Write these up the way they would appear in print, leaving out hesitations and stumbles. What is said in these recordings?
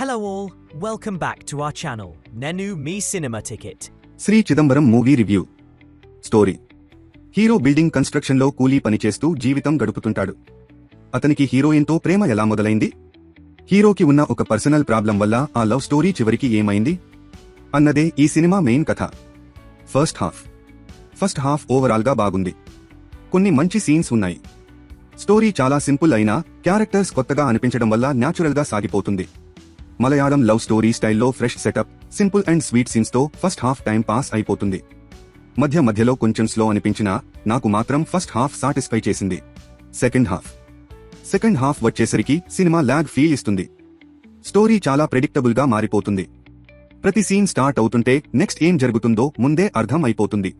Hello all, welcome back to our channel, Nenu Me Cinema Ticket. Sri Chidambaram movie review. Story: hero building కన్స్ట్రక్షన్లో కూలీ పనిచేస్తూ జీవితం గడుపుతుంటాడు. అతనికి హీరోయిన్తో ప్రేమ ఎలా మొదలైంది? హీరోకి ఉన్న ఒక పర్సనల్ ప్రాబ్లం వల్ల ఆ లవ్ స్టోరీ చివరికి ఏమైంది అన్నదే ఈ సినిమా మెయిన్ కథ. ఫస్ట్ హాఫ్ ఓవరాల్గా బాగుంది. కొన్ని మంచి సీన్స్ ఉన్నాయి. స్టోరీ చాలా సింపుల్ అయినా క్యారెక్టర్స్ కొత్తగా అనిపించడం వల్ల న్యాచురల్గా సాగిపోతుంది. మలయాళం లవ్ స్టోరీ స్టైల్లో fresh setup, simple and sweet సీన్స్తో ఫస్ట్ హాఫ్ టైం పాస్ అయిపోతుంది. మధ్యలో కొంచెం స్లో అనిపించినా నాకు మాత్రం ఫస్ట్ హాఫ్ సాటిస్ఫై చేసింది. సెకండ్ హాఫ్ వచ్చేసరికి సినిమా ల్యాగ్ ఫీల్ ఇస్తుంది. స్టోరీ చాలా ప్రెడిక్టబుల్ గా మారిపోతుంది. ప్రతి సీన్ స్టార్ట్ అవుతుంటే నెక్స్ట్ ఏం జరుగుతుందో ముందే అర్థం అయిపోతుంది.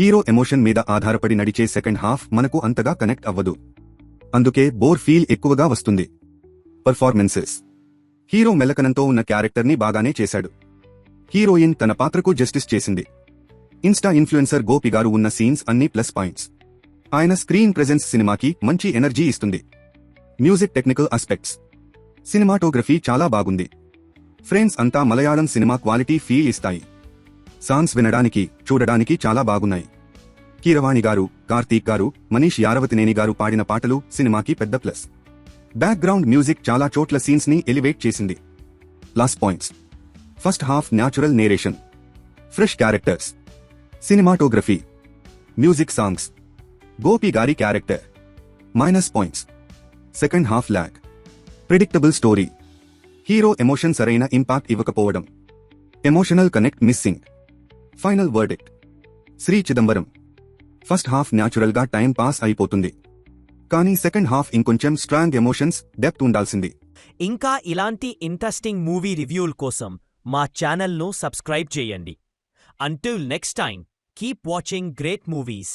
హీరో ఎమోషన్ మీద ఆధారపడి నడిచే సెకండ్ హాఫ్ మనకు అంతగా కనెక్ట్ అవ్వదు. అందుకే బోర్ ఫీల్ ఎక్కువగా వస్తుంది. పర్ఫార్మెన్సెస్: హీరో మెలకనంతో ఉన్న క్యారెక్టర్ని బాగానే చేశాడు. హీరోయిన్ తన పాత్రకు జస్టిస్ చేసింది. ఇన్స్టా ఇన్ఫ్లుయెన్సర్ గోపి గారు ఉన్న సీన్స్ అన్ని ప్లస్ పాయింట్స్. ఆయన స్క్రీన్ ప్రెజెన్స్ సినిమాకి మంచి ఎనర్జీ ఇస్తుంది. మ్యూజిక్ టెక్నికల్ ఆస్పెక్ట్స్: సినిమాటోగ్రఫీ చాలా బాగుంది. ఫ్రేమ్స్ అంతా మలయాళం సినిమా క్వాలిటీ ఫీల్ ఇస్తాయి. సాంగ్స్ వినడానికి, చూడడానికి చాలా బాగున్నాయి. కీరవాణి గారు, కార్తీక్ గారు, మనీష్ యారవతినేని గారు పాడిన పాటలు సినిమాకి పెద్ద ప్లస్. బ్యాక్గ్రౌండ్ మ్యూజిక్ చాలా చోట్ల సీన్స్ ని ఎలివేట్ చేసింది. Last points: first half natural narration, fresh characters, cinematography, music, songs, Gopi గారి character. Minus points: second half lag, predictable story, hero emotion సరైన ఇంపాక్ట్ ఇవ్వకపోవడం, emotional connect missing. Final verdict: Sri Chidambaram. First half natural గా time pass అయిపోతుంది. కానీ second half ఇంకొంచెం strong emotions, depth ఉండాల్సింది. ఇంకా ఇలాంటి ఇంట్రెస్టింగ్ మూవీ రివ్యూల కోసం మా ఛానల్ను సబ్స్క్రైబ్ చేయండి. Until next time, keep watching great movies.